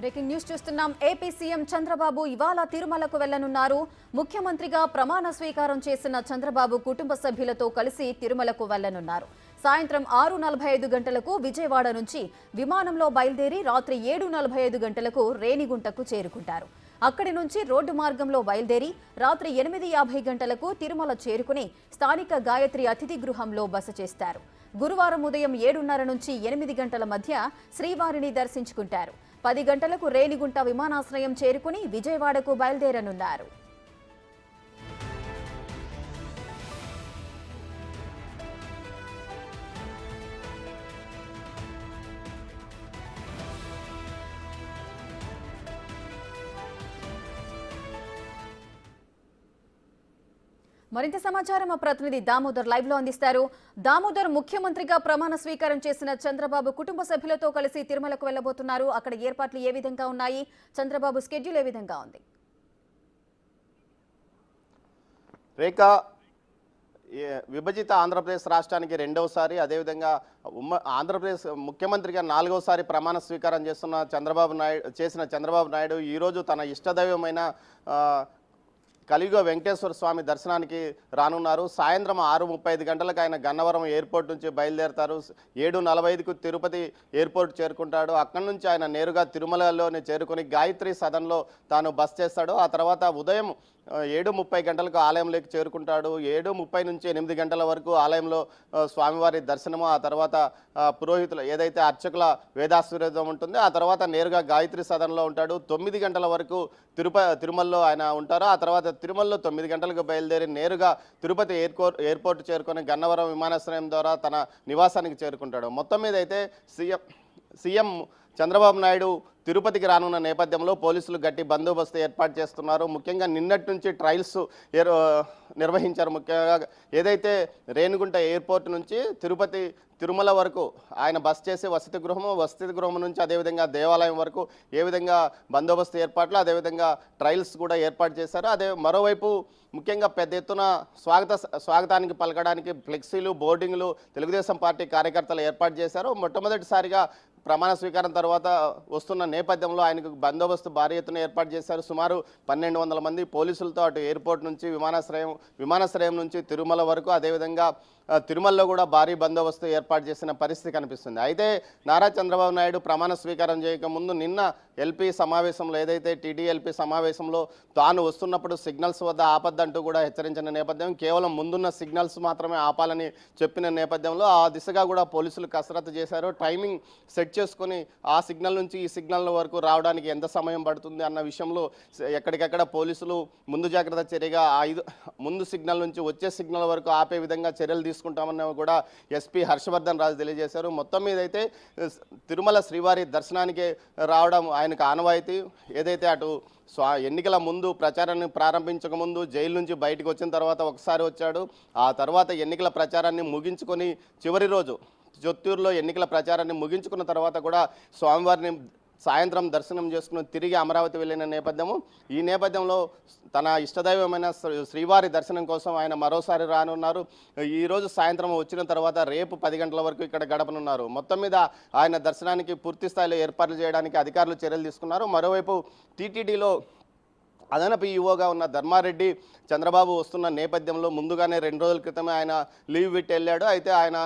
Breaking news చూస్తున్నాం. AP CM Chandrababu ఇవాళ తిరుమలకు వెళ్లనున్నారు. ముఖ్యమంత్రిగా ప్రమాణ స్వీకారం చేసిన చంద్రబాబు కుటుంబ సభ్యులతో కలిసి తిరుమలకు వెళ్లనున్నారు. సాయంత్రం 6:45 గంటలకు విజయవాడ నుంచి విమానంలో బయలుదేరి రాత్రి 7:45 గంటలకు రేణిగుంటకు చేరుకుంటారు. అక్కడి నుంచి రోడ్డు మార్గంలో బయలుదేరి రాత్రి 8:50 గంటలకు తిరుమల చేరుకుని స్థానిక గాయత్రి అతిథి గృహంలో బస చేస్తారు. గురువారం ఉదయం 7:30 నుంచి 8 గంటల మధ్య శ్రీవారిని దర్శించుకుంటారు. 10 గంటలకు రేణిగుంట విమానాశ్రయం చేరుకుని విజయవాడకు బయలుదేరనున్నారు. మరింత సమాచారం మా ప్రతినిధి దామోదర్ లైవ్ లో అందిస్తారు. దామోదర్, ముఖ్యమంత్రిగా ప్రమాణ స్వీకారం చేసిన చంద్రబాబు కుటుంబ సభ్యులతో కలిసి తిరుమలకు వెళ్లబోతున్నారు. అక్కడ ఏర్పాట్లు ఏ విధంగా ఉన్నాయి? చంద్రబాబు స్కెడ్యూల్ ఏ విధంగా ఉంది? రేఖ, విభజిత ఆంధ్రప్రదేశ్ రాష్ట్రానికి రెండవసారి, అదేవిధంగా ఆంధ్రప్రదేశ్ ముఖ్యమంత్రిగా 4వసారి ప్రమాణ స్వీకారం చేసిన చంద్రబాబు నాయుడు ఈరోజు తన ఇష్టదైవమైన కలియుగ వెంకటేశ్వర స్వామి దర్శనానికి రానున్నారు. సాయంత్రం 6:35 గంటలకు ఆయన గన్నవరం ఎయిర్పోర్ట్ నుంచి బయలుదేరతారు. 7:45కు తిరుపతి ఎయిర్పోర్ట్ చేరుకుంటాడు. అక్కడి నుంచి ఆయన నేరుగా తిరుమలలోనే చేరుకొని గాయత్రి సదన్లో తాను బస చేస్తాడు. ఆ తర్వాత ఉదయం 7:30 గంటలకు ఆలయంలోకి చేరుకుంటాడు. 7:30 నుంచి 8 గంటల వరకు ఆలయంలో స్వామివారి దర్శనము, ఆ తర్వాత పురోహితులు ఏదైతే అర్చకుల వేదాశీర్వాదం ఉంటుందో ఆ తర్వాత నేరుగా గాయత్రి సదన్లో ఉంటాడు. 9 గంటల వరకు తిరుమలలో ఆయన ఉంటారు. ఆ తర్వాత తిరుమలలో 9 గంటలకు బయలుదేరి నేరుగా తిరుపతి ఎయిర్పోర్ట్ చేరుకొని గన్నవరం విమానాశ్రయం ద్వారా తన నివాసానికి చేరుకుంటాడు. మొత్తం మీద అయితే సీఎం చంద్రబాబు నాయుడు తిరుపతికి రానున్న నేపథ్యంలో పోలీసులు గట్టి బందోబస్తు ఏర్పాటు చేస్తున్నారు. ముఖ్యంగా నిన్నటి నుంచి ట్రయల్స్ నిర్వహించారు. ముఖ్యంగా ఏదైతే రేణిగుంట ఎయిర్పోర్ట్ నుంచి తిరుమల వరకు ఆయన బస్ చేసే వసతి గృహం నుంచి అదేవిధంగా దేవాలయం వరకు ఏ విధంగా బందోబస్తు ఏర్పాట్లు, అదేవిధంగా ట్రయల్స్ కూడా ఏర్పాటు చేశారు. మరోవైపు ముఖ్యంగా పెద్ద ఎత్తున స్వాగతానికి పలకడానికి ఫ్లెక్సీలు, బోర్డింగ్లు తెలుగుదేశం పార్టీ కార్యకర్తలు ఏర్పాటు చేశారు. మొట్టమొదటిసారిగా ప్రమాణ స్వీకారం తర్వాత వస్తున్న నేపథ్యంలో ఆయనకు బందోబస్తు భారీ ఎత్తున ఏర్పాటు చేశారు. సుమారు 1200 మంది పోలీసులతో అటు ఎయిర్పోర్ట్ నుంచి విమానాశ్రయం నుంచి తిరుమల వరకు, అదేవిధంగా తిరుమలలో కూడా భారీ బందోబస్తు ఏర్పాటు చేసిన పరిస్థితి కనిపిస్తుంది. అయితే నారా చంద్రబాబు నాయుడు ప్రమాణ స్వీకారం చేయకముందు నిన్న ఎల్పీ సమావేశంలో ఏదైతే టీడీఎల్పీ సమావేశంలో తాను వస్తున్నప్పుడు సిగ్నల్స్ వద్ద ఆపద్దంటూ కూడా హెచ్చరించిన నేపథ్యం, కేవలం ముందున్న సిగ్నల్స్ మాత్రమే ఆపాలని చెప్పిన నేపథ్యంలో ఆ దిశగా కూడా పోలీసులు కసరత్తు చేశారు. టైమింగ్ సెట్ చేసుకొని ఆ సిగ్నల్ నుంచి ఈ సిగ్నల్ వరకు రావడానికి ఎంత సమయం పడుతుంది అన్న విషయంలో ఎక్కడికెక్కడ పోలీసులు ముందు జాగ్రత్త చర్యగా ముందు సిగ్నల్ నుంచి వచ్చే సిగ్నల్ వరకు ఆపే విధంగా చర్యలు తీసుకుంటామని కూడా ఎస్పీ హర్షవర్ధన్ రాజు తెలియజేశారు. మొత్తం మీద అయితే తిరుమల శ్రీవారి దర్శనానికి రావడం ఆయనకు ఆనవాయితీ. ఏదైతే అటు ఎన్నికల ముందు ప్రచారాన్ని ప్రారంభించక ముందు జైలు నుంచి బయటకు వచ్చిన తర్వాత ఒకసారి వచ్చాడు. ఆ తర్వాత ఎన్నికల ప్రచారాన్ని ముగించుకొని చివరి రోజు జొత్తూరులో ఎన్నికల ప్రచారాన్ని ముగించుకున్న తర్వాత కూడా స్వామివారిని సాయంత్రం దర్శనం చేసుకుని తిరిగి అమరావతి వెళ్ళిన నేపథ్యము. ఈ నేపథ్యంలో తన ఇష్టదైవమైన శ్రీవారి దర్శనం కోసం ఆయన మరోసారి రానున్నారు. ఈరోజు సాయంత్రం వచ్చిన తర్వాత రేపు 10 గంటల వరకు ఇక్కడ గడపనున్నారు. మొత్తం మీద ఆయన దర్శనానికి పూర్తి స్థాయిలో ఏర్పాట్లు చేయడానికి అధికారులు చర్యలు తీసుకున్నారు. మరోవైపు టీటీడీలో అదనపు ఈవోగా ఉన్న ధర్మారెడ్డి చంద్రబాబు వస్తున్న నేపథ్యంలో ముందుగానే 2 రోజుల క్రితమే ఆయన లీవ్ పెట్టి వెళ్ళాడు. అయితే ఆయన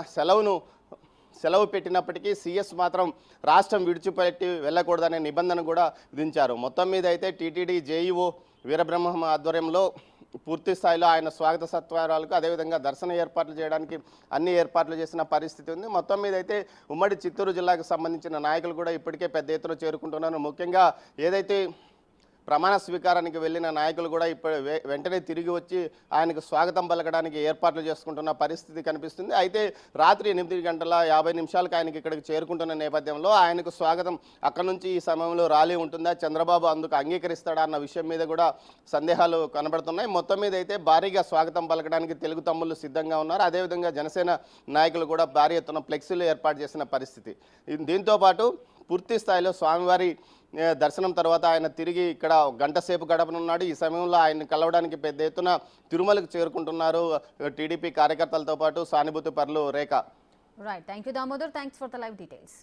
సెలవు పెట్టినప్పటికీ సీఎస్ మాత్రం రాష్ట్రం విడిచిపెట్టి వెళ్ళకూడదనే నిబంధన కూడా విధించారు. మొత్తం మీద అయితే టీటీడీ జేఈఓ వీరబ్రహ్మం ఆధ్వర్యంలో పూర్తి స్థాయిలో ఆయన స్వాగత సత్కారాలకు అదేవిధంగా దర్శన ఏర్పాట్లు చేయడానికి అన్ని ఏర్పాట్లు చేసిన పరిస్థితి ఉంది. మొత్తం మీద అయితే ఉమ్మడి చిత్తూరు జిల్లాకు సంబంధించిన నాయకులు కూడా ఇప్పటికే పెద్ద ఎత్తున చేరుకుంటున్నారు. ముఖ్యంగా ఏదైతే ప్రమాణ స్వీకారానికి వెళ్ళిన నాయకులు కూడా వెంటనే తిరిగి వచ్చి ఆయనకు స్వాగతం పలకడానికి ఏర్పాట్లు చేసుకుంటున్న పరిస్థితి కనిపిస్తుంది. అయితే రాత్రి 8:50 ఆయనకి ఇక్కడికి చేరుకుంటున్న నేపథ్యంలో ఆయనకు స్వాగతం అక్కడి నుంచి ఈ సమయంలో ర్యాలీ ఉంటుందా, చంద్రబాబు అందుకు అంగీకరిస్తాడా అన్న విషయం మీద కూడా సందేహాలు కనబడుతున్నాయి. మొత్తం మీద అయితే భారీగా స్వాగతం పలకడానికి తెలుగు తమ్ముళ్ళు సిద్ధంగా ఉన్నారు. అదేవిధంగా జనసేన నాయకులు కూడా భారీ ఎత్తున ఫ్లెక్సీలు ఏర్పాటు చేసిన పరిస్థితి. దీంతోపాటు పూర్తి స్థాయిలో స్వామివారి దర్శనం తర్వాత ఆయన తిరిగి ఇక్కడ గంట సేపు గడపనున్నాడు. ఈ సమయంలో ఆయన కలవడానికి పెద్ద ఎత్తున తిరుమలకు చేరుకుంటున్నారు టీడీపీ కార్యకర్తలతో పాటు సానుభూతి పరులు. Rekha. Right, thank you Damodar, thanks for the live details.